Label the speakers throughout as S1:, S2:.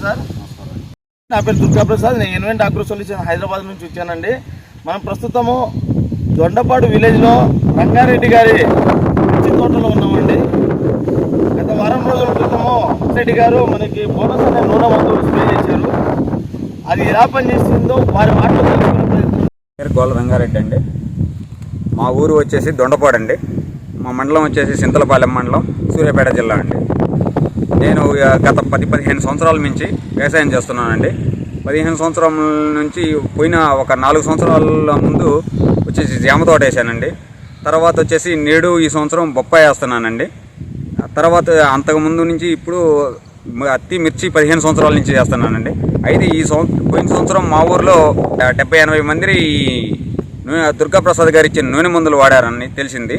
S1: Sir. నా పేరు దుర్గా ప్రసాద్. నేను ఇన్వెంట్ అగ్రో సొల్యూషన్ హైదరాబాద్ నుంచి వచ్చానండి. మనం ప్రస్తుతము దొండపాడు విలేజ్లో రంగారెడ్డి గారి మిర్చి తోటలో ఉన్నామండి. గత వారం రోజుల క్రితము రెడ్డి గారు మనకి బోనస్ అనే నూనె మందులు స్ప్రే చేశారు. అది ఎలా పనిచేస్తుందో వారి మాటలు తెలుసుకునే ప్రయత్నం.
S2: పేరు గోల రంగారెడ్డి అండి. మా ఊరు వచ్చేసి దొండపాడు అండి. మా మండలం వచ్చేసి సింతలపాలెం మండలం, సూర్యాపేట జిల్లా అండి. నేను గత 10-15 సంవత్సరాల నుంచి వ్యవసాయం చేస్తున్నానండి. 15 సంవత్సరాల నుంచి పోయిన ఒక 4 సంవత్సరాల ముందు వచ్చేసి జామ తోట వేసానండి. తర్వాత వచ్చేసి నేడు ఈ సంవత్సరం బొప్పాయి వేస్తున్నానండి. తర్వాత అంతకుముందు నుంచి ఇప్పుడు అత్తి మిర్చి 15 సంవత్సరాల నుంచి చేస్తున్నానండి. అయితే పోయిన సంవత్సరం మా ఊర్లో 70-80 మంది దుర్గాప్రసాద్ గారు ఇచ్చిన నూనె మందులు వాడారని తెలిసింది.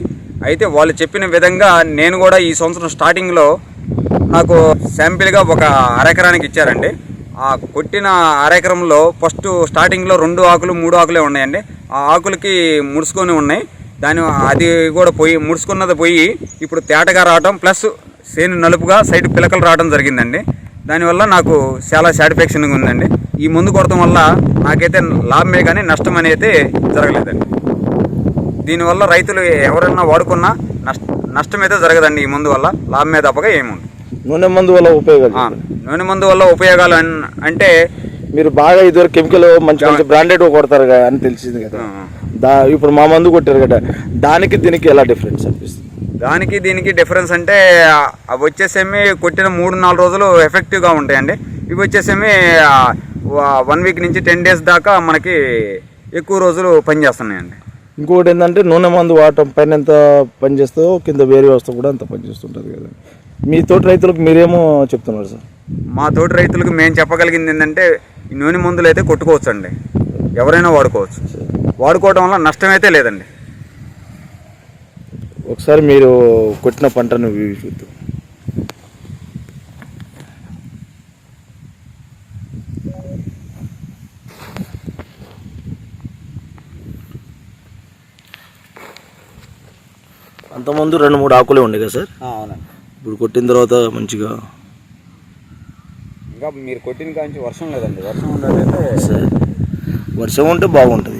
S2: అయితే వాళ్ళు చెప్పిన విధంగా నేను కూడా ఈ సంవత్సరం స్టార్టింగ్లో నాకు శాంపిల్గా ఒక అరెకరానికి ఇచ్చారండి. ఆ కొట్టిన అరెకరంలో ఫస్ట్ స్టార్టింగ్లో 2 ఆకులు 3 ఆకులే ఉన్నాయండి. ఆ ఆకులకి ముడుచుకొని ఉన్నాయి. అది కూడా ముడుచుకున్నది పోయి ఇప్పుడు తేటగా రావడం ప్లస్ సేను నలుపుగా సైడ్ పిలకలు రావడం జరిగిందండి. దానివల్ల నాకు చాలా సాటిస్ఫాక్షన్గా ఉందండి. ఈ మందు కొడటం వల్ల నాకైతే లాభమే కానీ నష్టం అనేది జరగలేదండి. దీనివల్ల రైతులు ఎవరైనా వాడుకున్నా నష్టం అయితే జరగదండి. ఈ మందు వల్ల లాభమే తప్పగా ఏముంది.
S1: నూనె మందు వల్ల ఉపయోగాలు
S2: నూనె మందు వల్ల ఉపయోగాలు అంటే
S1: మీరు బాగా ఇదివరకు కెమికల్ మంచి బ్రాండెడ్ కొడతారు కదా అని తెలిసింది కదా. ఇప్పుడు మా మందు కొట్టారు కదా, దానికి దీనికి ఎలా డిఫరెన్స్ అనిపిస్తుంది?
S2: దానికి దీనికి డిఫరెన్స్ అంటే అవి వచ్చేసేమి కొట్టిన 3-4 రోజులు ఎఫెక్టివ్గా ఉంటాయండి. ఇవి వచ్చేసేమి 1 వీక్ నుంచి 10 డేస్ దాకా మనకి ఎక్కువ రోజులు పనిచేస్తున్నాయండి.
S1: ఇంకొకటి ఏంటంటే నూనె మందు వాడటం పైన ఎంత పనిచేస్తుందో కింద వేరే వ్యవస్థ కూడా అంత పనిచేస్తుంటుంది కదా. మీ తోటి రైతులకు మీరేమో చెప్తున్నారు సార్?
S2: మా తోటి రైతులకు మేము చెప్పగలిగింది ఏంటంటే ఈ నూనె మందులు అయితే కొట్టుకోవచ్చు అండి. ఎవరైనా వాడుకోవచ్చు. వాడుకోవడం వల్ల నష్టం అయితే లేదండి.
S1: ఒకసారి మీరు కొట్టిన పంటను చూద్దాం. అంతకుముందు 2-3 ఆకులే ఉండే కదా సార్?
S2: అవునండి.
S1: ఇప్పుడు కొట్టిన తర్వాత మంచిగా
S2: ఇంకా మీరు కొట్టిన కాంచి వర్షం లేదండి. వర్షం ఉండేదైతే
S1: వర్షం ఉంటే బాగుంటుంది.